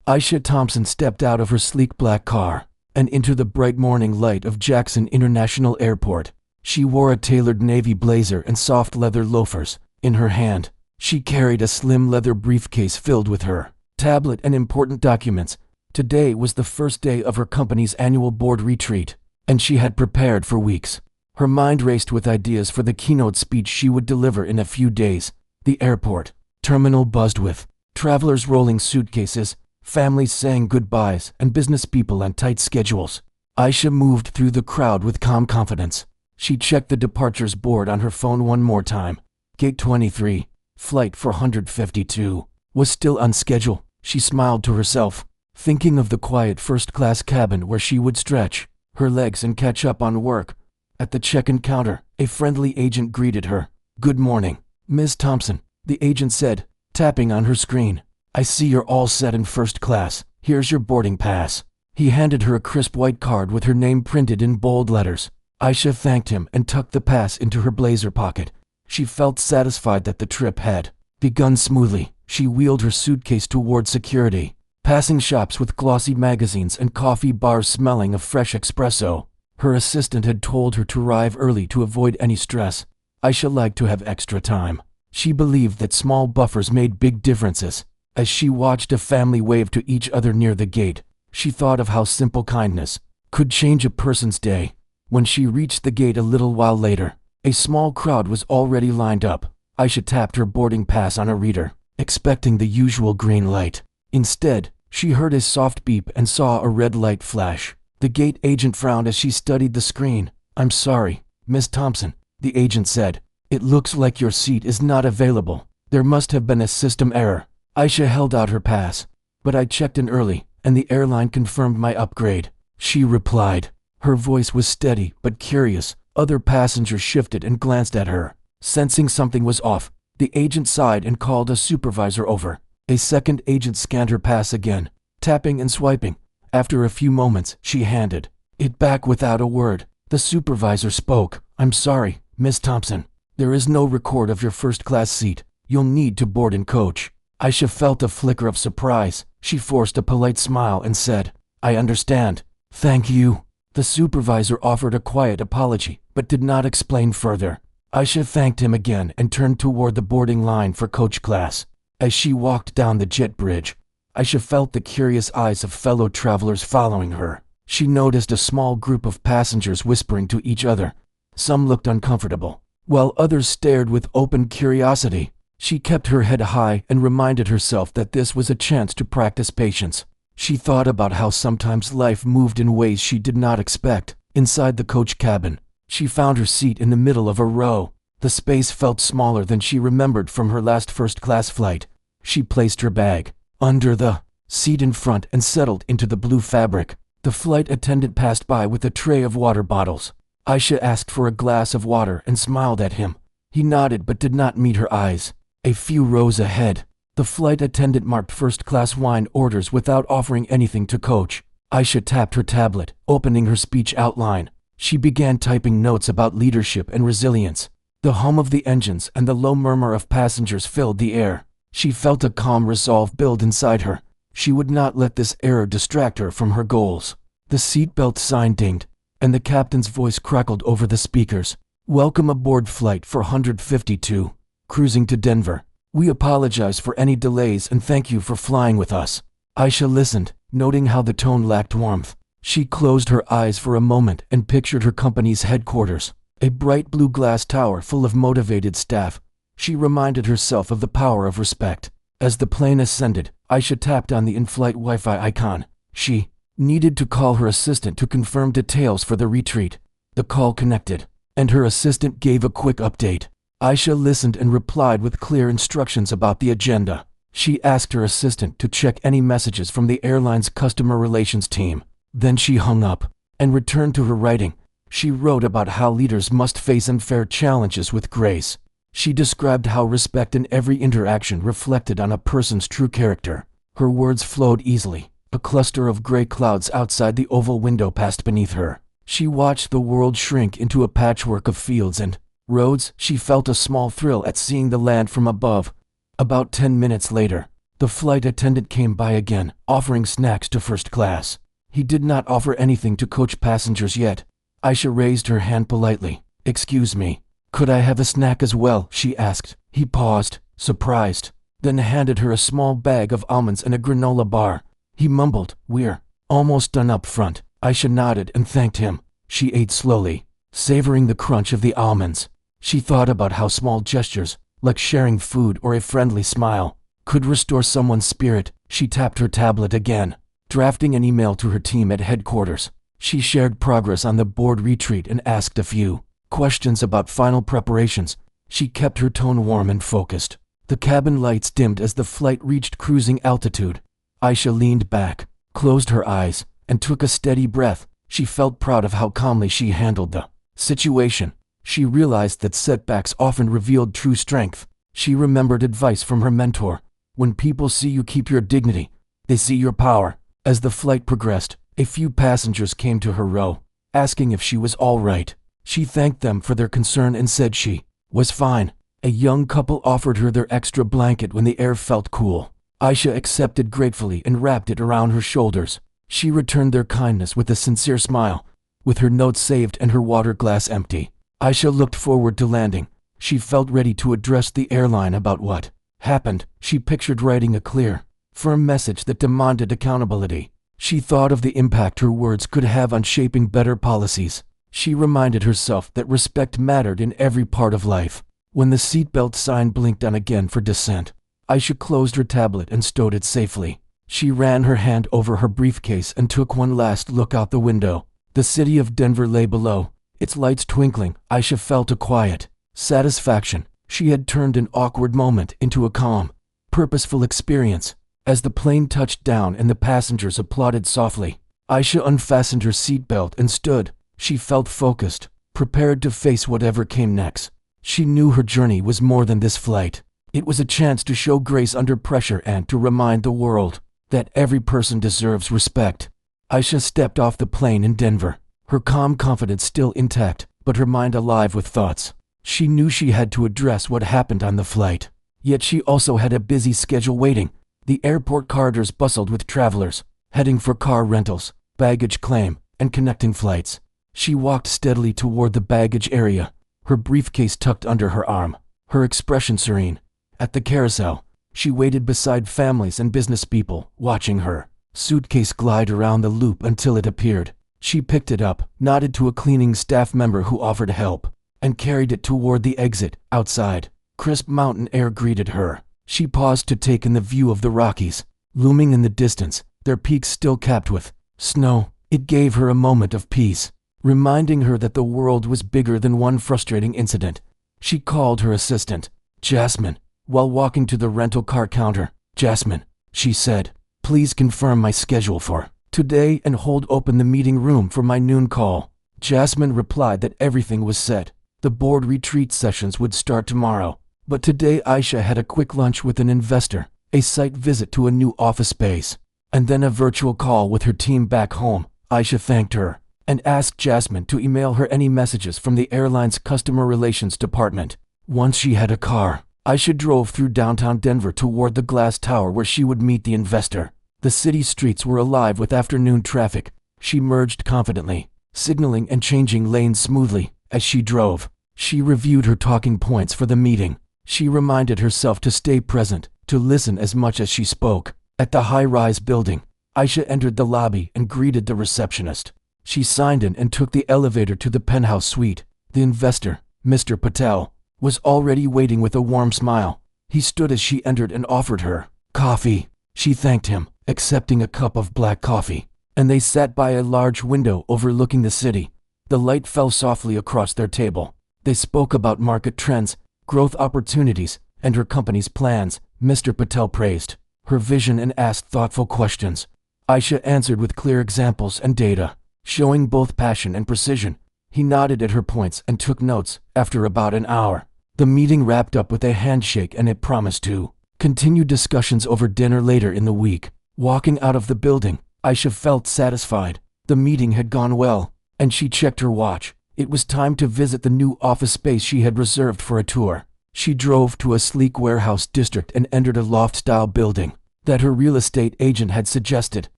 Aisha Thompson stepped out of her sleek black car and into the bright morning light of Jackson International Airport. She wore a tailored navy blazer and soft leather loafers. In her hand, she carried a slim leather briefcase filled with her tablet and important documents. Today was the first day of her company's annual board retreat, and she had prepared for weeks. Her mind raced with ideas for the keynote speech she would deliver in a few days. The airport terminal buzzed with travelers rolling suitcases, families saying goodbyes, and business people on tight schedules. Aisha moved through the crowd with calm confidence. She checked the departures board on her phone one more time. Gate 23, Flight 452, was still on schedule. She smiled to herself, thinking of the quiet first-class cabin where she would stretch her legs and catch up on work. At the check-in counter, a friendly agent greeted her. "Good morning, Ms. Thompson," the agent said, tapping on her screen. "I see you're all set in first class. Here's your boarding pass." He handed her a crisp white card with her name printed in bold letters. Aisha thanked him and tucked the pass into her blazer pocket. She felt satisfied that the trip had begun smoothly. She wheeled her suitcase toward security, passing shops with glossy magazines and coffee bars smelling of fresh espresso. Her assistant had told her to arrive early to avoid any stress. Aisha liked to have extra time. She believed that small buffers made big differences. As she watched a family wave to each other near the gate, she thought of how simple kindness could change a person's day. When she reached the gate a little while later, a small crowd was already lined up. Aisha tapped her boarding pass on a reader, expecting the usual green light. Instead, she heard a soft beep and saw a red light flash. The gate agent frowned as she studied the screen. "I'm sorry, Miss Thompson," the agent said. "It looks like your seat is not available. There must have been a system error." Aisha held out her pass. "But I checked in early, and the airline confirmed my upgrade," she replied. Her voice was steady but curious. Other passengers shifted and glanced at her. Sensing something was off, the agent sighed and called a supervisor over. A second agent scanned her pass again, tapping and swiping. After a few moments, she handed it back without a word. The supervisor spoke. "I'm sorry, Miss Thompson. There is no record of your first-class seat. You'll need to board in coach." Aisha felt a flicker of surprise. She forced a polite smile and said, "I understand. Thank you." The supervisor offered a quiet apology, but did not explain further. Aisha thanked him again and turned toward the boarding line for coach class. As she walked down the jet bridge, Aisha felt the curious eyes of fellow travelers following her. She noticed a small group of passengers whispering to each other. Some looked uncomfortable, while others stared with open curiosity. She kept her head high and reminded herself that this was a chance to practice patience. She thought about how sometimes life moved in ways she did not expect. Inside the coach cabin, she found her seat in the middle of a row. The space felt smaller than she remembered from her last first-class flight. She placed her bag under the seat in front and settled into the blue fabric. The flight attendant passed by with a tray of water bottles. Aisha asked for a glass of water and smiled at him. He nodded but did not meet her eyes. A few rows ahead, the flight attendant marked first-class wine orders without offering anything to coach. Aisha tapped her tablet, opening her speech outline. She began typing notes about leadership and resilience. The hum of the engines and the low murmur of passengers filled the air. She felt a calm resolve build inside her. She would not let this error distract her from her goals. The seatbelt sign dinged, and the captain's voice crackled over the speakers. "Welcome aboard Flight 452, cruising to Denver. We apologize for any delays and thank you for flying with us." Aisha listened, noting how the tone lacked warmth. She closed her eyes for a moment and pictured her company's headquarters, a bright blue glass tower full of motivated staff. She reminded herself of the power of respect. As the plane ascended, Aisha tapped on the in-flight Wi-Fi icon. She needed to call her assistant to confirm details for the retreat. The call connected, and her assistant gave a quick update. Aisha listened and replied with clear instructions about the agenda. She asked her assistant to check any messages from the airline's customer relations team. Then she hung up and returned to her writing. She wrote about how leaders must face unfair challenges with grace. She described how respect in every interaction reflected on a person's true character. Her words flowed easily. A cluster of gray clouds outside the oval window passed beneath her. She watched the world shrink into a patchwork of fields and roads. She felt a small thrill at seeing the land from above. About 10 minutes later, The flight attendant came by again, offering snacks to first class. He did not offer anything to coach passengers yet. Aisha raised her hand politely. "Excuse me, could I have a snack as well?" she asked. He paused, surprised, then handed her a small bag of almonds and a granola bar. He mumbled, "We're almost done up front." Aisha nodded and thanked him. She ate slowly, savoring the crunch of the almonds. She thought about how small gestures, like sharing food or a friendly smile, could restore someone's spirit. She tapped her tablet again, drafting an email to her team at headquarters. She shared progress on the board retreat and asked a few questions about final preparations. She kept her tone warm and focused. The cabin lights dimmed as the flight reached cruising altitude. Aisha leaned back, closed her eyes, and took a steady breath. She felt proud of how calmly she handled the situation. She realized that setbacks often revealed true strength. She remembered advice from her mentor. When people see you keep your dignity, they see your power. As the flight progressed, a few passengers came to her row, asking if she was all right. She thanked them for their concern and said she was fine. A young couple offered her their extra blanket when the air felt cool. Aisha accepted gratefully and wrapped it around her shoulders. She returned their kindness with a sincere smile. With her notes saved and her water glass empty, Aisha looked forward to landing. She felt ready to address the airline about what happened. She pictured writing a clear, firm message that demanded accountability. She thought of the impact her words could have on shaping better policies. She reminded herself that respect mattered in every part of life. When the seatbelt sign blinked on again for descent, Aisha closed her tablet and stowed it safely. She ran her hand over her briefcase and took one last look out the window. The city of Denver lay below, its lights twinkling. Aisha felt a quiet satisfaction. She had turned an awkward moment into a calm, purposeful experience. As the plane touched down and the passengers applauded softly, Aisha unfastened her seatbelt and stood. She felt focused, prepared to face whatever came next. She knew her journey was more than this flight. It was a chance to show grace under pressure and to remind the world that every person deserves respect. Aisha stepped off the plane in Denver, her calm confidence still intact, but her mind alive with thoughts. She knew she had to address what happened on the flight, yet she also had a busy schedule waiting. The airport corridors bustled with travelers, heading for car rentals, baggage claim, and connecting flights. She walked steadily toward the baggage area, her briefcase tucked under her arm, her expression serene. At the carousel, she waited beside families and business people, watching her suitcase glide around the loop until it appeared. She picked it up, nodded to a cleaning staff member who offered help, and carried it toward the exit. Outside, crisp mountain air greeted her. She paused to take in the view of the Rockies, looming in the distance, their peaks still capped with snow. It gave her a moment of peace, reminding her that the world was bigger than one frustrating incident. She called her assistant, Jasmine, while walking to the rental car counter. "Jasmine," she said, "please confirm my schedule for today and hold open the meeting room for my noon call." Jasmine replied that everything was set. The board retreat sessions would start tomorrow, but today Aisha had a quick lunch with an investor, a site visit to a new office space, and then a virtual call with her team back home. Aisha thanked her and asked Jasmine to email her any messages from the airline's customer relations department. Once she had a car, Aisha drove through downtown Denver toward the glass tower where she would meet the investor. The city streets were alive with afternoon traffic. She merged confidently, signaling and changing lanes smoothly. As she drove, she reviewed her talking points for the meeting. She reminded herself to stay present, to listen as much as she spoke. At the high-rise building, Aisha entered the lobby and greeted the receptionist. She signed in and took the elevator to the penthouse suite. The investor, Mr. Patel, was already waiting with a warm smile. He stood as she entered and offered her coffee. She thanked him, accepting a cup of black coffee, and they sat by a large window overlooking the city. The light fell softly across their table. They spoke about market trends, growth opportunities, and her company's plans. Mr. Patel praised her vision and asked thoughtful questions. Aisha answered with clear examples and data, showing both passion and precision. He nodded at her points and took notes. After about an hour, the meeting wrapped up with a handshake and a promise to continue discussions over dinner later in the week. Walking out of the building, Aisha felt satisfied. The meeting had gone well, and she checked her watch. It was time to visit the new office space she had reserved for a tour. She drove to a sleek warehouse district and entered a loft-style building. that her real estate agent had suggested.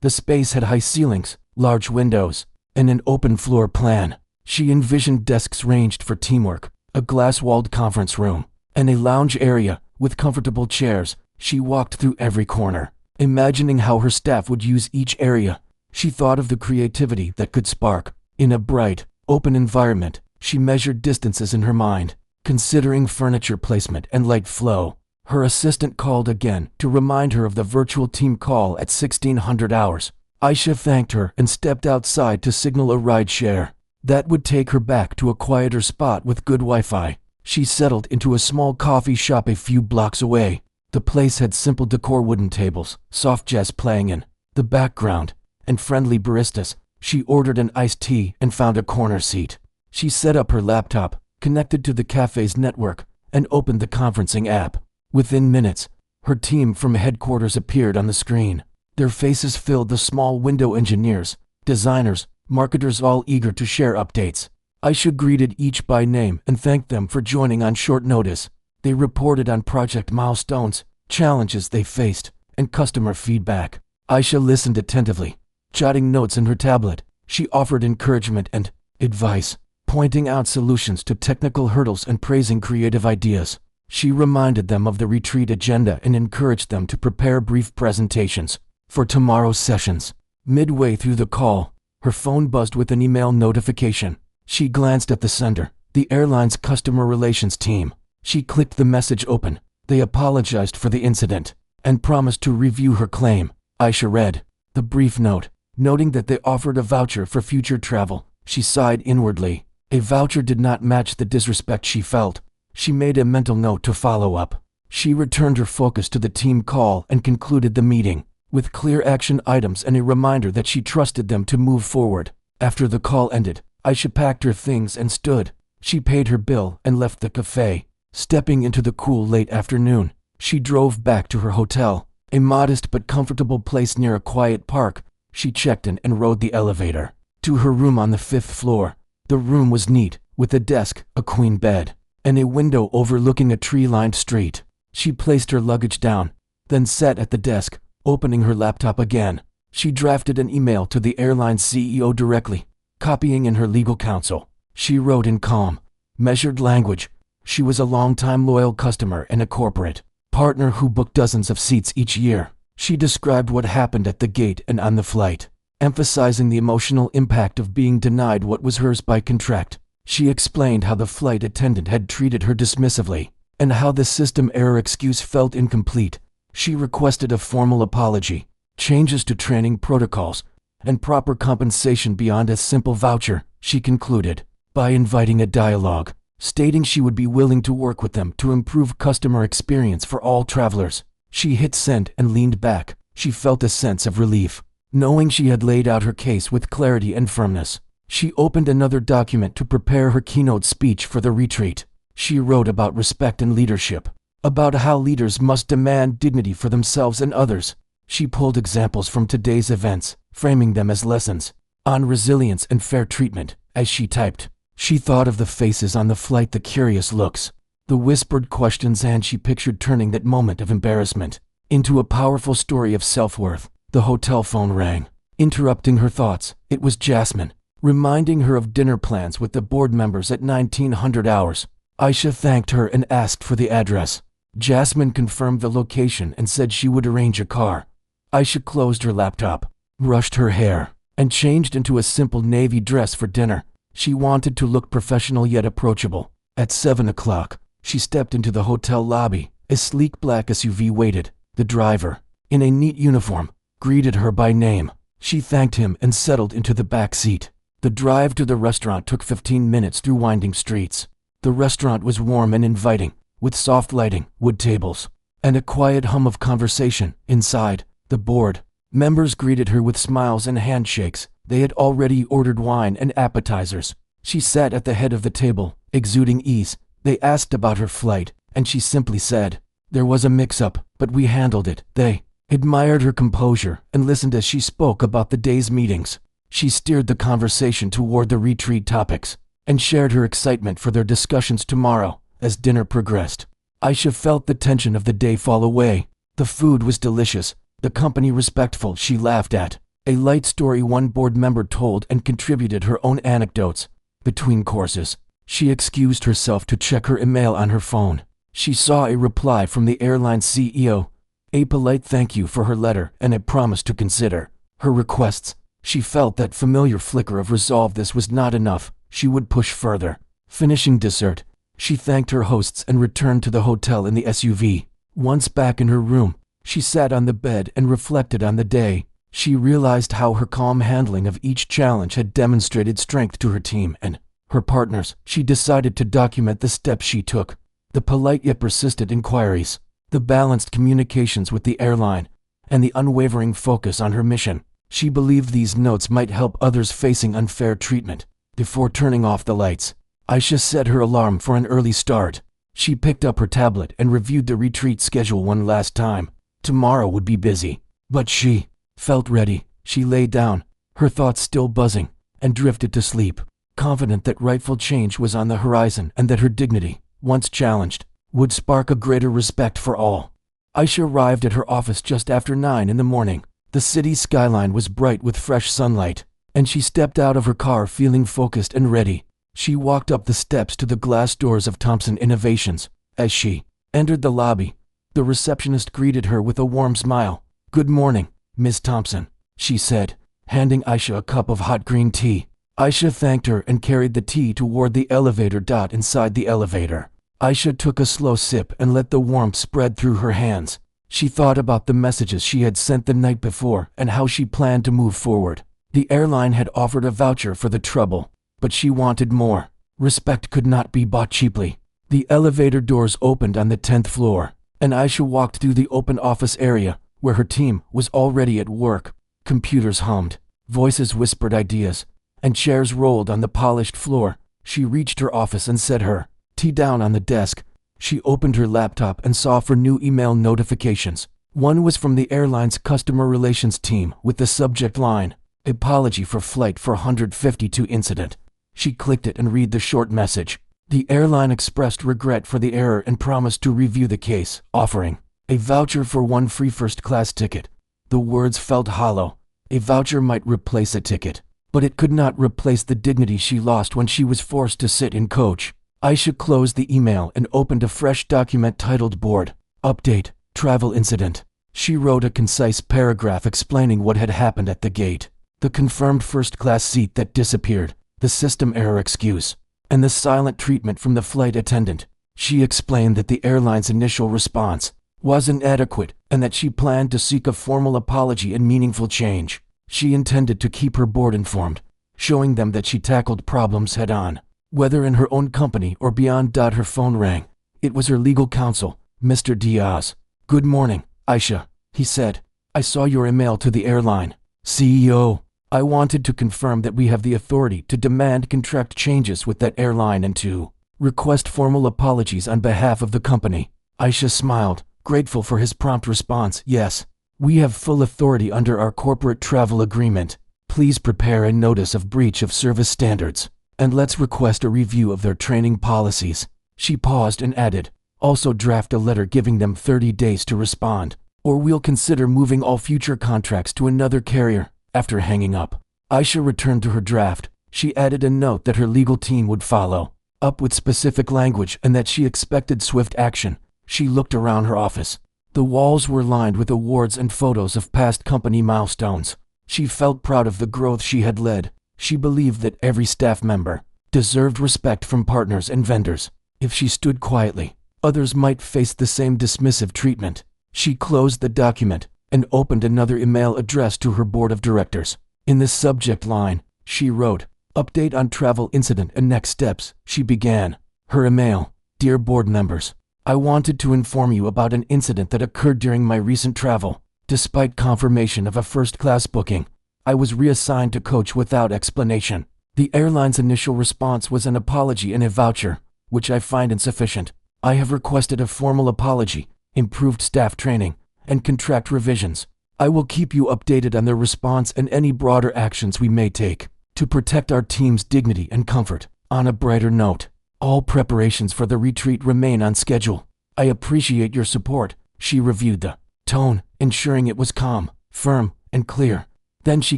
The space had high ceilings, large windows, and an open floor plan. She envisioned desks ranged for teamwork, a glass-walled conference room, and a lounge area with comfortable chairs. She walked through every corner, imagining how her staff would use each area. She thought of the creativity that could spark. In a bright, open environment, she measured distances in her mind, considering furniture placement and light flow. Her assistant called again to remind her of the virtual team call at 1600 hours. Aisha thanked her and stepped outside to signal a ride share that would take her back to a quieter spot with good Wi-Fi. She settled into a small coffee shop a few blocks away. The place had simple decor, wooden tables, soft jazz playing in the background, and friendly baristas. She ordered an iced tea and found a corner seat. She set up her laptop, connected to the cafe's network, and opened the conferencing app. Within minutes, her team from headquarters appeared on the screen. Their faces filled the small window. Engineers, designers, marketers, all eager to share updates. Aisha greeted each by name and thanked them for joining on short notice. They reported on project milestones, challenges they faced, and customer feedback. Aisha listened attentively, jotting notes in her tablet. She offered encouragement and advice, pointing out solutions to technical hurdles and praising creative ideas. She reminded them of the retreat agenda and encouraged them to prepare brief presentations for tomorrow's sessions. Midway through the call, her phone buzzed with an email notification. She glanced at the sender, the airline's customer relations team. She clicked the message open. They apologized for the incident and promised to review her claim. Aisha read the brief note, noting that they offered a voucher for future travel. She sighed inwardly. A voucher did not match the disrespect she felt. She made a mental note to follow up. She returned her focus to the team call and concluded the meeting with clear action items and a reminder that she trusted them to move forward. After the call ended, Aisha packed her things and stood. She paid her bill and left the cafe. Stepping into the cool late afternoon, she drove back to her hotel, a modest but comfortable place near a quiet park. She checked in and rode the elevator to her room on the 5th floor. The room was neat, with a desk, a queen bed, and a window overlooking a tree-lined street. She placed her luggage down, then sat at the desk, opening her laptop again. She drafted an email to the airline's CEO directly, copying in her legal counsel. She wrote in calm, measured language. She was a long-time loyal customer and a corporate partner who booked dozens of seats each year. She described what happened at the gate and on the flight, emphasizing the emotional impact of being denied what was hers by contract. She explained how the flight attendant had treated her dismissively, and how the system error excuse felt incomplete. She requested a formal apology, changes to training protocols, and proper compensation beyond a simple voucher. She concluded by inviting a dialogue, stating she would be willing to work with them to improve customer experience for all travelers. She hit send and leaned back. She felt a sense of relief, knowing she had laid out her case with clarity and firmness. She opened another document to prepare her keynote speech for the retreat. She wrote about respect and leadership, about how leaders must demand dignity for themselves and others. She pulled examples from today's events, framing them as lessons on resilience and fair treatment. As she typed, she thought of the faces on the flight, the curious looks, the whispered questions, and she pictured turning that moment of embarrassment into a powerful story of self-worth. The hotel phone rang, interrupting her thoughts. It was Jasmine, reminding her of dinner plans with the board members at 1900 hours. Aisha thanked her and asked for the address. Jasmine confirmed the location and said she would arrange a car. Aisha closed her laptop, brushed her hair, and changed into a simple navy dress for dinner. She wanted to look professional yet approachable. At 7 o'clock, she stepped into the hotel lobby. A sleek black SUV waited. The driver, in a neat uniform, greeted her by name. She thanked him and settled into the back seat. The drive to the restaurant took 15 minutes through winding streets. The restaurant was warm and inviting, with soft lighting, wood tables, and a quiet hum of conversation. Inside, the board members greeted her with smiles and handshakes. They had already ordered wine and appetizers. She sat at the head of the table, exuding ease. They asked about her flight, and she simply said, "There was a mix-up, but we handled it." They admired her composure and listened as she spoke about the day's meetings. She steered the conversation toward the retreat topics and shared her excitement for their discussions tomorrow. As dinner progressed, Aisha felt the tension of the day fall away. The food was delicious, the company respectful. She laughed at a light story one board member told and contributed her own anecdotes. Between courses, she excused herself to check her email on her phone. She saw a reply from the airline's CEO, a polite thank you for her letter and a promise to consider her requests. She felt that familiar flicker of resolve. This was not enough. She would push further. Finishing dessert, she thanked her hosts and returned to the hotel in the SUV. Once back in her room, she sat on the bed and reflected on the day. She realized how her calm handling of each challenge had demonstrated strength to her team and her partners. She decided to document the steps she took, the polite yet persistent inquiries, the balanced communications with the airline, and the unwavering focus on her mission. She believed these notes might help others facing unfair treatment. Before turning off the lights, Aisha set her alarm for an early start. She picked up her tablet and reviewed the retreat schedule one last time. Tomorrow would be busy, but she felt ready. She lay down, her thoughts still buzzing, and drifted to sleep, confident that rightful change was on the horizon and that her dignity, once challenged, would spark a greater respect for all. Aisha arrived at her office just after 9 in the morning. The city skyline was bright with fresh sunlight, and she stepped out of her car feeling focused and ready. She walked up the steps to the glass doors of Thompson Innovations. As she entered the lobby, the receptionist greeted her with a warm smile. "Good morning, Miss Thompson," she said, handing Aisha a cup of hot green tea. Aisha thanked her and carried the tea toward the elevator. Inside the elevator, Aisha took a slow sip and let the warmth spread through her hands. She thought about the messages she had sent the night before and how she planned to move forward. The airline had offered a voucher for the trouble, but she wanted more. Respect could not be bought cheaply. The elevator doors opened on the 10th floor, and Aisha walked through the open office area, where her team was already at work. Computers hummed, voices whispered ideas, and chairs rolled on the polished floor. She reached her office and set her tea down on the desk. She opened her laptop and saw 4 new email notifications. One was from the airline's customer relations team with the subject line, "Apology for Flight 452 incident." She clicked it and read the short message. The airline expressed regret for the error and promised to review the case, offering a voucher for 1 free first-class ticket. The words felt hollow. A voucher might replace a ticket, but it could not replace the dignity she lost when she was forced to sit in coach. Aisha closed the email and opened a fresh document titled Board Update, Travel Incident. She wrote a concise paragraph explaining what had happened at the gate, the confirmed first-class seat that disappeared, the system error excuse, and the silent treatment from the flight attendant. She explained that the airline's initial response was inadequate and that she planned to seek a formal apology and meaningful change. She intended to keep her board informed, showing them that she tackled problems head-on, whether in her own company or beyond. Her phone rang. It was her legal counsel, Mr. Diaz. "Good morning, Aisha," he said. "I saw your email to the airline. CEO, I wanted to confirm that we have the authority to demand contract changes with that airline and to request formal apologies on behalf of the company." Aisha smiled, grateful for his prompt response. "Yes, we have full authority under our corporate travel agreement. Please prepare a notice of breach of service standards, and let's request a review of their training policies." She paused and added, "Also draft a letter giving them 30 days to respond, or we'll consider moving all future contracts to another carrier." After hanging up, Aisha returned to her draft. She added a note that her legal team would follow up with specific language and that she expected swift action. She looked around her office. The walls were lined with awards and photos of past company milestones. She felt proud of the growth she had led. She believed that every staff member deserved respect from partners and vendors. If she stood quietly, others might face the same dismissive treatment. She closed the document and opened another email addressed to her board of directors. In the subject line, she wrote, "Update on travel incident and next steps." She began her email, "Dear board members, I wanted to inform you about an incident that occurred during my recent travel. Despite confirmation of a first-class booking, I was reassigned to coach without explanation. The airline's initial response was an apology and a voucher, which I find insufficient. I have requested a formal apology, improved staff training, and contract revisions. I will keep you updated on their response and any broader actions we may take to protect our team's dignity and comfort." On a brighter note, all preparations for the retreat remain on schedule. "I appreciate your support." She reviewed the tone, ensuring it was calm, firm, and clear. Then she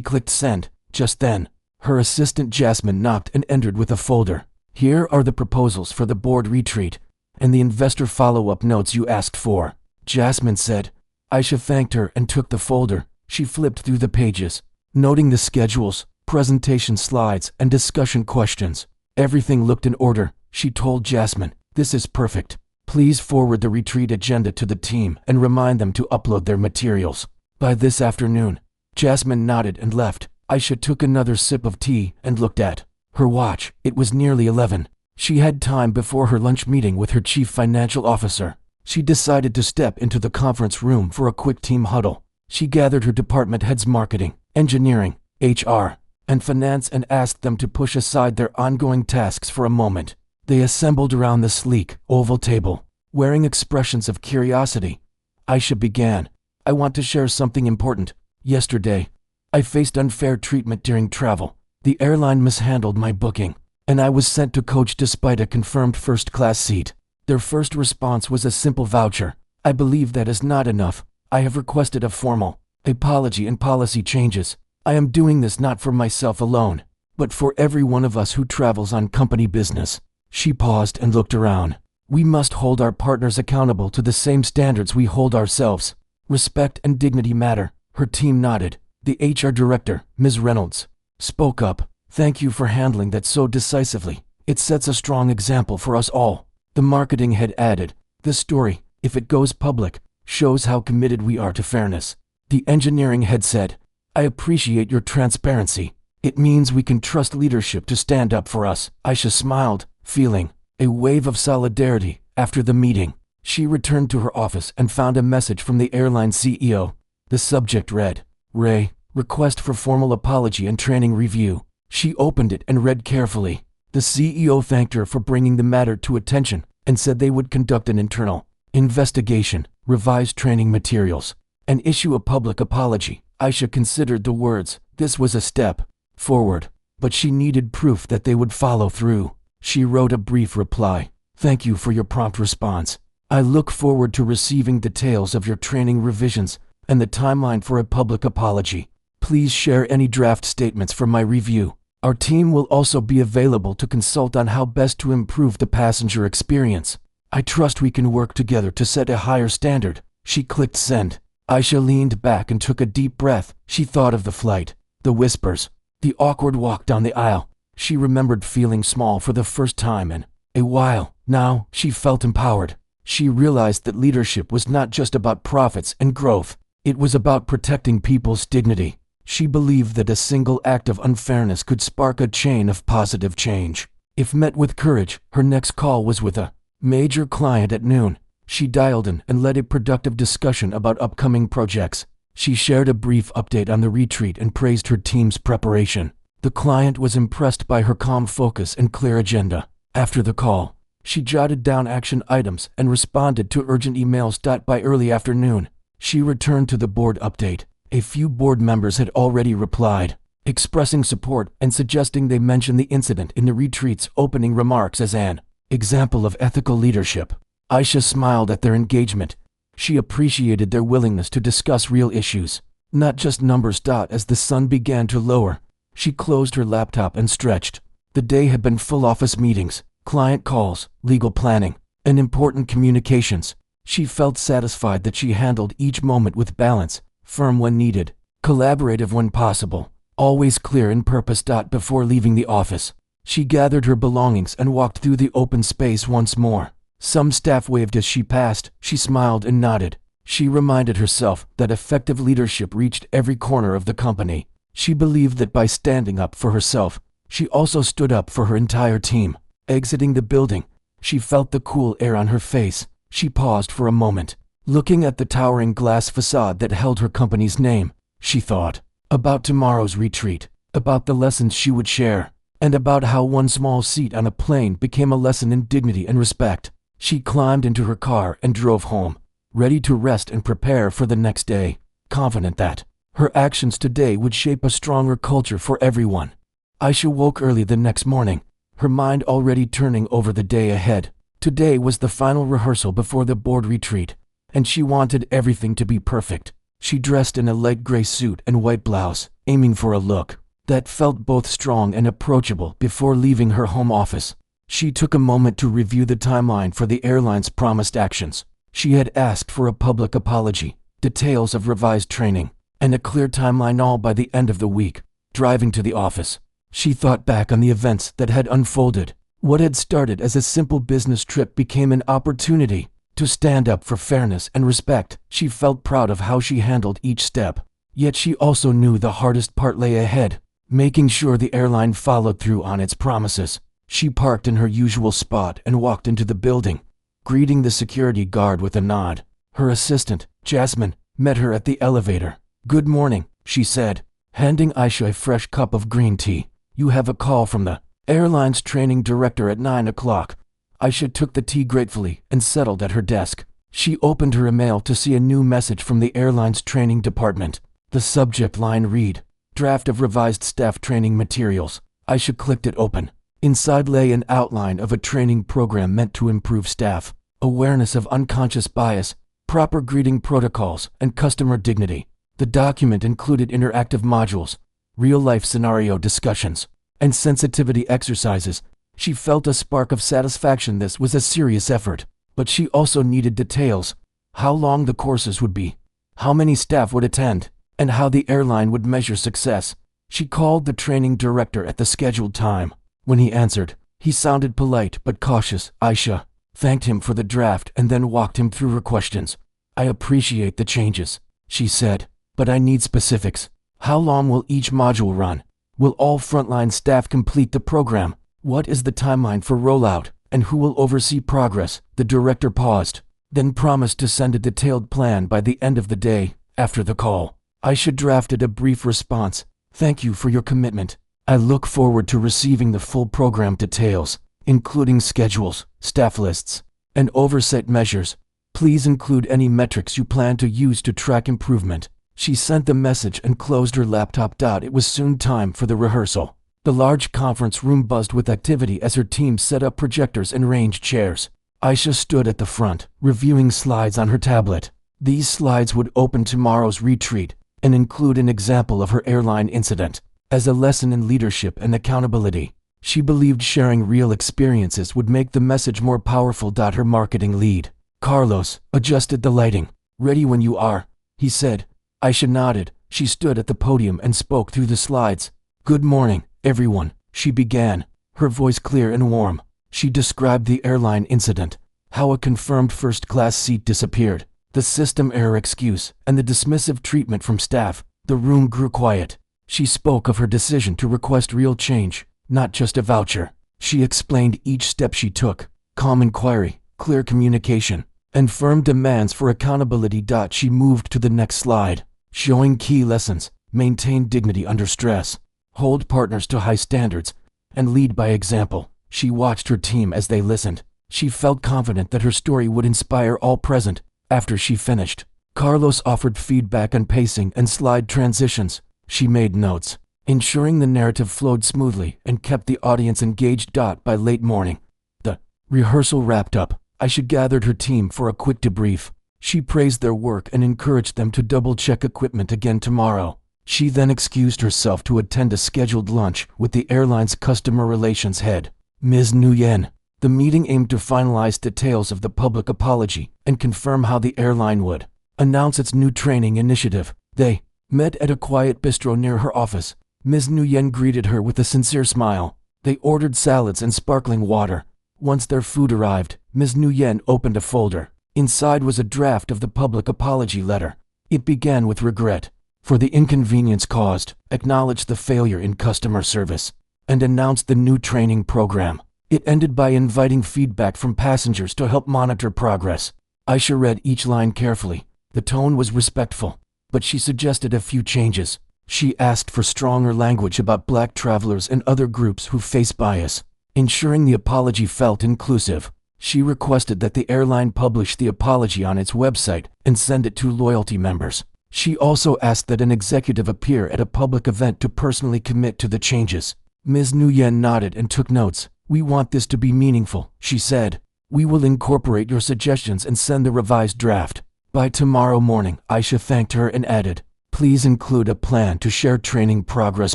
clicked send. Just then, her assistant Jasmine knocked and entered with a folder. Here are the proposals for the board retreat and the investor follow-up notes you asked for, Jasmine said. Aisha thanked her and took the folder. She flipped through the pages, noting the schedules, presentation slides, and discussion questions. Everything looked in order. She told Jasmine, "This is perfect. Please forward the retreat agenda to the team and remind them to upload their materials by this afternoon." Jasmine nodded and left. Aisha took another sip of tea and looked at her watch. It was nearly 11. She had time before her lunch meeting with her chief financial officer. She decided to step into the conference room for a quick team huddle. She gathered her department heads marketing, engineering, HR, and finance and asked them to push aside their ongoing tasks for a moment. They assembled around the sleek, oval table, wearing expressions of curiosity. Aisha began, "I want to share something important. Yesterday, I faced unfair treatment during travel. The airline mishandled my booking, and I was sent to coach despite a confirmed first-class seat. Their first response was a simple voucher. I believe that is not enough. I have requested a formal apology and policy changes. I am doing this not for myself alone, but for every one of us who travels on company business." She paused and looked around. "We must hold our partners accountable to the same standards we hold ourselves. Respect and dignity matter." Her team nodded. The HR director, Ms. Reynolds, spoke up. "Thank you for handling that so decisively. It sets a strong example for us all." The marketing head added, "This story, if it goes public, shows how committed we are to fairness." The engineering head said, "I appreciate your transparency. It means we can trust leadership to stand up for us." Aisha smiled, feeling a wave of solidarity. After the meeting, she returned to her office and found a message from the airline CEO. The subject read, "Ray, request for formal apology and training review." She opened it and read carefully. The CEO thanked her for bringing the matter to attention and said they would conduct an internal investigation, revise training materials, and issue a public apology. Aisha considered the words. This was a step forward, but she needed proof that they would follow through. She wrote a brief reply. "Thank you for your prompt response. I look forward to receiving details of your training revisions and the timeline for a public apology. Please share any draft statements for my review. Our team will also be available to consult on how best to improve the passenger experience. I trust we can work together to set a higher standard." She clicked send. Aisha leaned back and took a deep breath. She thought of the flight, the whispers, the awkward walk down the aisle. She remembered feeling small for the first time in a while. Now, she felt empowered. She realized that leadership was not just about profits and growth. It was about protecting people's dignity. She believed that a single act of unfairness could spark a chain of positive change. If met with courage, her next call was with a major client at noon. She dialed in and led a productive discussion about upcoming projects. She shared a brief update on the retreat and praised her team's preparation. The client was impressed by her calm focus and clear agenda. After the call, she jotted down action items and responded to urgent emails. By early afternoon, she returned to the board update. A few board members had already replied, expressing support and suggesting they mention the incident in the retreat's opening remarks as an example of ethical leadership. Aisha smiled at their engagement. She appreciated their willingness to discuss real issues, not just numbers. As the sun began to lower, she closed her laptop and stretched. The day had been full: office meetings, client calls, legal planning, and important communications. She felt satisfied that she handled each moment with balance, firm when needed, collaborative when possible, always clear in purpose. Before leaving the office, she gathered her belongings and walked through the open space once more. Some staff waved as she passed. She smiled and nodded. She reminded herself that effective leadership reached every corner of the company. She believed that by standing up for herself, she also stood up for her entire team. Exiting the building, she felt the cool air on her face. She paused for a moment, looking at the towering glass facade that held her company's name. She thought about tomorrow's retreat, about the lessons she would share, and about how one small seat on a plane became a lesson in dignity and respect. She climbed into her car and drove home, ready to rest and prepare for the next day, confident that her actions today would shape a stronger culture for everyone. Aisha woke early the next morning, her mind already turning over the day ahead. Today was the final rehearsal before the board retreat, and she wanted everything to be perfect. She dressed in a light gray suit and white blouse, aiming for a look that felt both strong and approachable before leaving her home office. She took a moment to review the timeline for the airline's promised actions. She had asked for a public apology, details of revised training, and a clear timeline all by the end of the week. Driving to the office, she thought back on the events that had unfolded. What had started as a simple business trip became an opportunity to stand up for fairness and respect. She felt proud of how she handled each step. Yet she also knew the hardest part lay ahead, making sure the airline followed through on its promises. She parked in her usual spot and walked into the building, greeting the security guard with a nod. Her assistant, Jasmine, met her at the elevator. "Good morning," she said, handing Aisha a fresh cup of green tea. "You have a call from the airline's training director at 9 o'clock. Aisha took the tea gratefully and settled at her desk. She opened her email to see a new message from the airline's training department. The subject line read, "Draft of revised staff training materials." Aisha clicked it open. Inside lay an outline of a training program meant to improve staff awareness of unconscious bias, proper greeting protocols, and customer dignity. The document included interactive modules, real-life scenario discussions, and sensitivity exercises. She felt a spark of satisfaction. This was a serious effort, but she also needed details: how long the courses would be, how many staff would attend, and how the airline would measure success. She called the training director at the scheduled time. When he answered, he sounded polite but cautious. Aisha thanked him for the draft and then walked him through her questions. "I appreciate the changes," she said, "but I need specifics. How long will each module run? Will all frontline staff complete the program? What is the timeline for rollout, and who will oversee progress?" The director paused, then promised to send a detailed plan by the end of the day. After the call, Aisha drafted a brief response. "Thank you for your commitment. I look forward to receiving the full program details, including schedules, staff lists, and oversight measures. Please include any metrics you plan to use to track improvement." She sent the message and closed her laptop. It was soon time for the rehearsal. The large conference room buzzed with activity as her team set up projectors and arranged chairs. Aisha stood at the front, reviewing slides on her tablet. These slides would open tomorrow's retreat and include an example of her airline incident. As a lesson in leadership and accountability, she believed sharing real experiences would make the message more powerful. Her marketing lead, Carlos, adjusted the lighting. "Ready when you are," he said. Aisha nodded. She stood at the podium and spoke through the slides. "Good morning, everyone," she began, her voice clear and warm. She described the airline incident, how a confirmed first-class seat disappeared, the system error excuse, and the dismissive treatment from staff. The room grew quiet. She spoke of her decision to request real change, not just a voucher. She explained each step she took: calm inquiry, clear communication, and firm demands for accountability. She moved to the next slide, showing key lessons: maintain dignity under stress, hold partners to high standards, and lead by example. She watched her team as they listened. She felt confident that her story would inspire all present. After she finished, Carlos offered feedback on pacing and slide transitions. She made notes, ensuring the narrative flowed smoothly and kept the audience engaged. By late morning, the rehearsal wrapped up. Aisha gathered her team for a quick debrief. She praised their work and encouraged them to double-check equipment again tomorrow. She then excused herself to attend a scheduled lunch with the airline's customer relations head, Ms. Nguyen. The meeting aimed to finalize details of the public apology and confirm how the airline would announce its new training initiative. They met at a quiet bistro near her office. Ms. Nguyen greeted her with a sincere smile. They ordered salads and sparkling water. Once their food arrived, Ms. Nguyen opened a folder. Inside was a draft of the public apology letter. It began with regret for the inconvenience caused, acknowledged the failure in customer service, and announced the new training program. It ended by inviting feedback from passengers to help monitor progress. Aisha read each line carefully. The tone was respectful, but she suggested a few changes. She asked for stronger language about Black travelers and other groups who face bias, ensuring the apology felt inclusive. She requested that the airline publish the apology on its website and send it to loyalty members. She also asked that an executive appear at a public event to personally commit to the changes. Ms. Nguyen nodded and took notes. "We want this to be meaningful," she said. "We will incorporate your suggestions and send the revised draft By tomorrow morning, Aisha thanked her and added, "Please include a plan to share training progress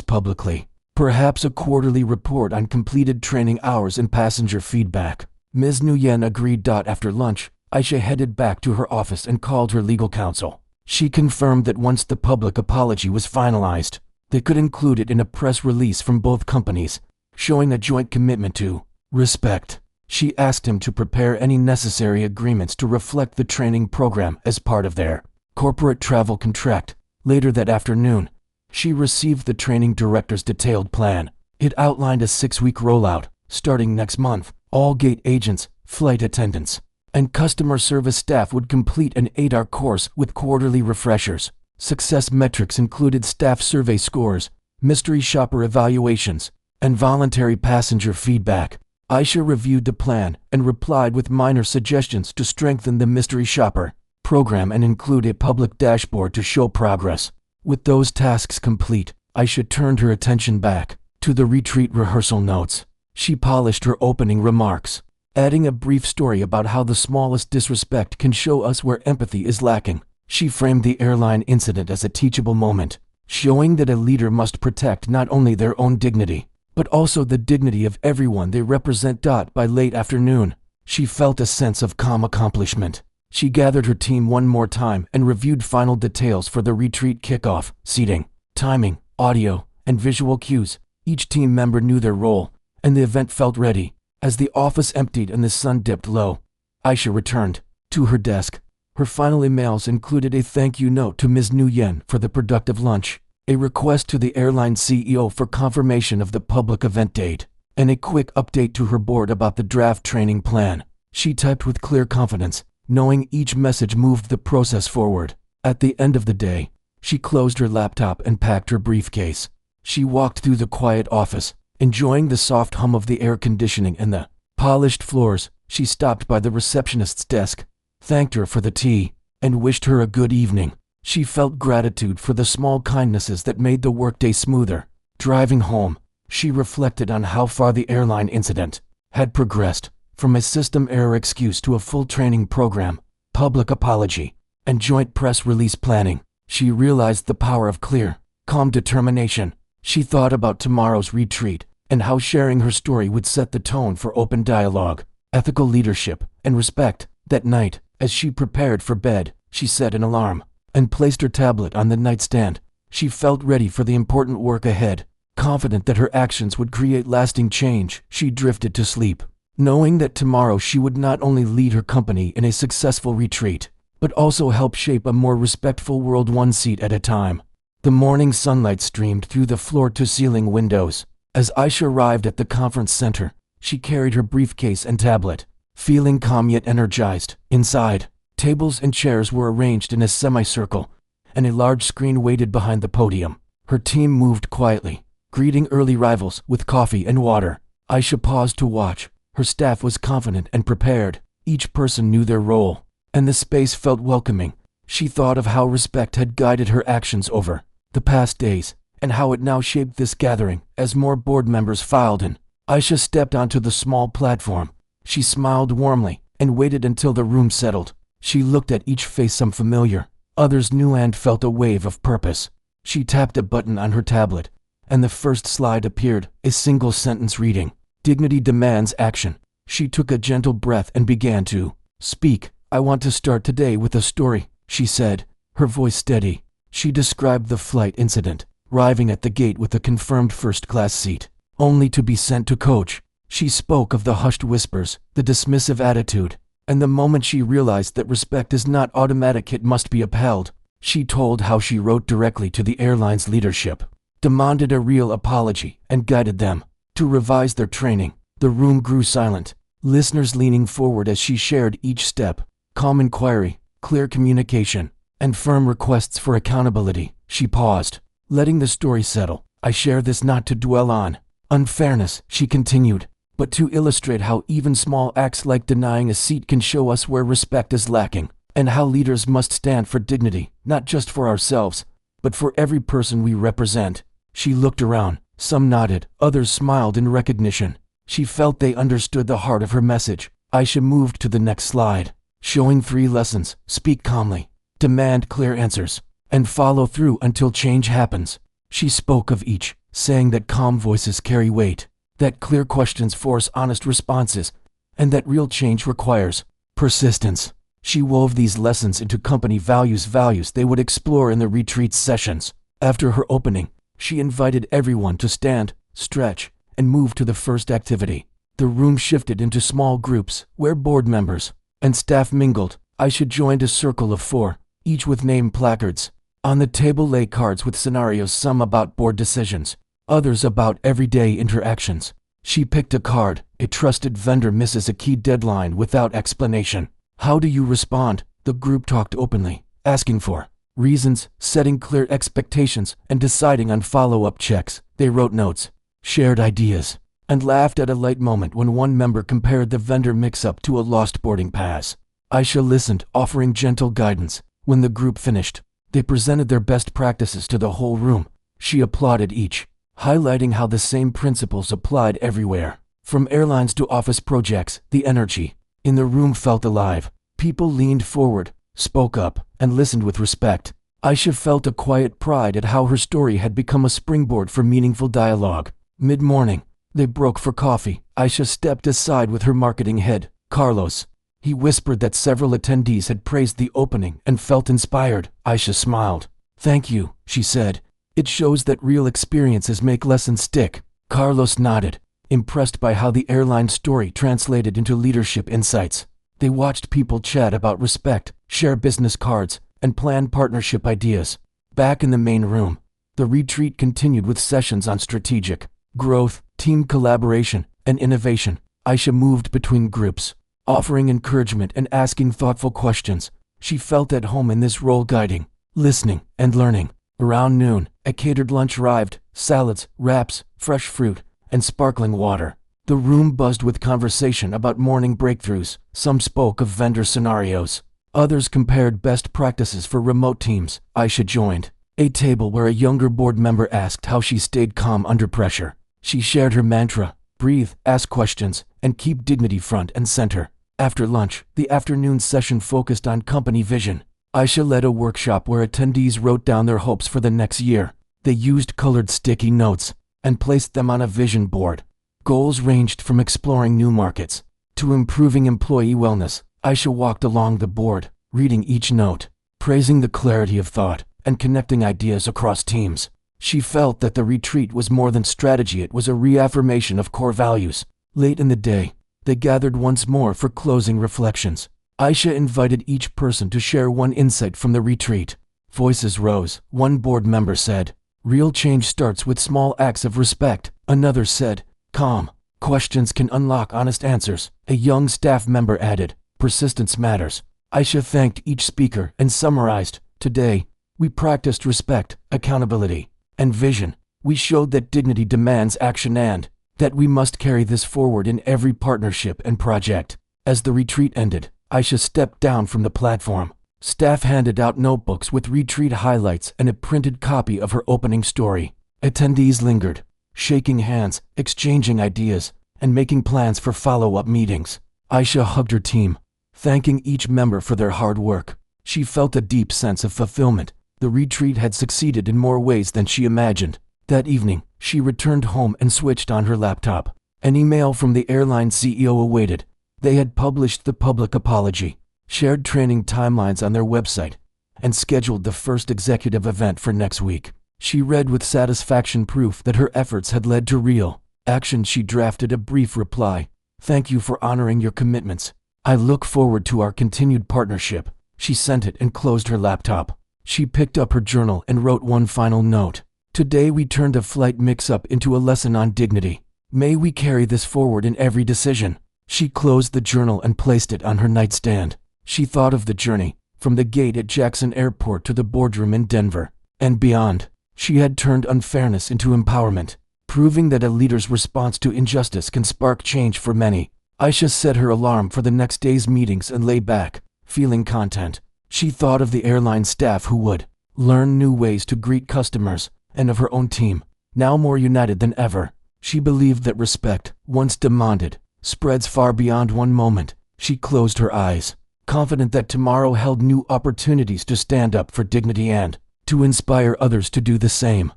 publicly. Perhaps a quarterly report on completed training hours and passenger feedback." Ms. Nguyen agreed. After lunch, Aisha headed back to her office and called her legal counsel. She confirmed that once the public apology was finalized, they could include it in a press release from both companies, showing a joint commitment to respect. She asked him to prepare any necessary agreements to reflect the training program as part of their corporate travel contract. Later that afternoon, she received the training director's detailed plan. It outlined a 6-week rollout, starting next month. All gate agents, flight attendants, and customer service staff would complete an 8-hour course with quarterly refreshers. Success metrics included staff survey scores, mystery shopper evaluations, and voluntary passenger feedback. Aisha reviewed the plan and replied with minor suggestions to strengthen the mystery shopper program and include a public dashboard to show progress. With those tasks complete, Aisha turned her attention back to the retreat rehearsal notes. She polished her opening remarks, adding a brief story about how the smallest disrespect can show us where empathy is lacking. She framed the airline incident as a teachable moment, showing that a leader must protect not only their own dignity, but also the dignity of everyone they represent. By late afternoon, she felt a sense of calm accomplishment. She gathered her team one more time and reviewed final details for the retreat kickoff: seating, timing, audio, and visual cues. Each team member knew their role, and the event felt ready. As the office emptied and the sun dipped low, Aisha returned to her desk. Her final emails included a thank you note to Ms. Nguyen for the productive lunch, a request to the airline CEO for confirmation of the public event date, and a quick update to her board about the draft training plan. She typed with clear confidence, knowing each message moved the process forward. At the end of the day, she closed her laptop and packed her briefcase. She walked through the quiet office, enjoying the soft hum of the air conditioning and the polished floors. She stopped by the receptionist's desk, thanked her for the tea, and wished her a good evening. She felt gratitude for the small kindnesses that made the workday smoother. Driving home, she reflected on how far the airline incident had progressed, from a system error excuse to a full training program, public apology, and joint press release planning. She realized the power of clear, calm determination. She thought about tomorrow's retreat and how sharing her story would set the tone for open dialogue, ethical leadership, and respect. That night, as she prepared for bed, she set an alarm and placed her tablet on the nightstand. She felt ready for the important work ahead, confident that her actions would create lasting change. She drifted to sleep, knowing that tomorrow she would not only lead her company in a successful retreat, but also help shape a more respectful world one seat at a time. The morning sunlight streamed through the floor-to-ceiling windows. As Aisha arrived at the conference center, she carried her briefcase and tablet, feeling calm yet energized. Inside, tables and chairs were arranged in a semicircle, and a large screen waited behind the podium. Her team moved quietly, greeting early arrivals with coffee and water. Aisha paused to watch. Her staff was confident and prepared. Each person knew their role, and the space felt welcoming. She thought of how respect had guided her actions over the past days, and how it now shaped this gathering. As more board members filed in, Aisha stepped onto the small platform. She smiled warmly and waited until the room settled. She looked at each face, some familiar, others new, and felt a wave of purpose. She tapped a button on her tablet, and the first slide appeared, a single sentence reading, "Dignity demands action." She took a gentle breath and began to speak. "I want to start today with a story," she said, her voice steady. She described the flight incident, arriving at the gate with a confirmed first-class seat, only to be sent to coach. She spoke of the hushed whispers, the dismissive attitude, and the moment she realized that respect is not automatic, it must be upheld. She told how she wrote directly to the airline's leadership, demanded a real apology, and guided them to revise their training. The room grew silent, listeners leaning forward as she shared each step: calm inquiry, clear communication, and firm requests for accountability. She paused, letting the story settle. "I share this not to dwell on unfairness," she continued, "but to illustrate how even small acts like denying a seat can show us where respect is lacking, and how leaders must stand for dignity, not just for ourselves, but for every person we represent." She looked around. Some nodded, others smiled in recognition. She felt they understood the heart of her message. Aisha moved to the next slide, showing 3 lessons: speak calmly, demand clear answers, and follow through until change happens. She spoke of each, saying that calm voices carry weight, that clear questions force honest responses, and that real change requires persistence. She wove these lessons into company values they would explore in the retreat sessions. After her opening, she invited everyone to stand, stretch, and move to the first activity. The room shifted into small groups where board members and staff mingled. Aisha joined a circle of 4, each with name placards. On the table lay cards with scenarios, some about board decisions, others about everyday interactions. She picked a card. A trusted vendor misses a key deadline without explanation. How do you respond? The group talked openly, asking for reasons, setting clear expectations, and deciding on follow-up checks. They wrote notes, shared ideas, and laughed at a light moment when one member compared the vendor mix-up to a lost boarding pass. Aisha listened, offering gentle guidance. When the group finished, they presented their best practices to the whole room. She applauded each, highlighting how the same principles applied everywhere. From airlines to office projects, the energy in the room felt alive. People leaned forward, spoke up, and listened with respect. Aisha felt a quiet pride at how her story had become a springboard for meaningful dialogue. Mid-morning, they broke for coffee. Aisha stepped aside with her marketing head, Carlos. He whispered that several attendees had praised the opening and felt inspired. Aisha smiled. Thank you, she said. It shows that real experiences make lessons stick. Carlos nodded, impressed by how the airline story translated into leadership insights. They watched people chat about respect, share business cards, and plan partnership ideas. Back in the main room, the retreat continued with sessions on strategic growth, team collaboration, and innovation. Aisha moved between groups, offering encouragement and asking thoughtful questions. She felt at home in this role, guiding, listening, and learning. Around noon, a catered lunch arrived: salads, wraps, fresh fruit, and sparkling water. The room buzzed with conversation about morning breakthroughs. Some spoke of vendor scenarios. Others compared best practices for remote teams. Aisha joined a table where a younger board member asked how she stayed calm under pressure. She shared her mantra: breathe, ask questions, and keep dignity front and center. After lunch, the afternoon session focused on company vision. Aisha led a workshop where attendees wrote down their hopes for the next year. They used colored sticky notes and placed them on a vision board. Goals ranged from exploring new markets to improving employee wellness. Aisha walked along the board, reading each note, praising the clarity of thought, and connecting ideas across teams. She felt that the retreat was more than strategy, it was a reaffirmation of core values. Late in the day, they gathered once more for closing reflections. Aisha invited each person to share one insight from the retreat. Voices rose. One board member said, "Real change starts with small acts of respect." Another said, "Calm questions can unlock honest answers." A young staff member added, "Persistence matters." Aisha thanked each speaker and summarized, "Today, we practiced respect, accountability, and vision. We showed that dignity demands action and that we must carry this forward in every partnership and project." As the retreat ended, Aisha stepped down from the platform. Staff handed out notebooks with retreat highlights and a printed copy of her opening story. Attendees lingered, shaking hands, exchanging ideas, and making plans for follow-up meetings. Aisha hugged her team, thanking each member for their hard work. She felt a deep sense of fulfillment. The retreat had succeeded in more ways than she imagined. That evening, she returned home and switched on her laptop. An email from the airline CEO awaited. They had published the public apology, shared training timelines on their website, and scheduled the first executive event for next week. She read with satisfaction, proof that her efforts had led to real action. She drafted a brief reply. "Thank you for honoring your commitments. I look forward to our continued partnership." She sent it and closed her laptop. She picked up her journal and wrote one final note. "Today we turned a flight mix-up into a lesson on dignity. May we carry this forward in every decision." She closed the journal and placed it on her nightstand. She thought of the journey, from the gate at Jackson Airport to the boardroom in Denver, and beyond. She had turned unfairness into empowerment, proving that a leader's response to injustice can spark change for many. Aisha set her alarm for the next day's meetings and lay back, feeling content. She thought of the airline staff who would learn new ways to greet customers, and of her own team, now more united than ever. She believed that respect, once demanded, spreads far beyond one moment. She closed her eyes, confident that tomorrow held new opportunities to stand up for dignity and to inspire others to do the same.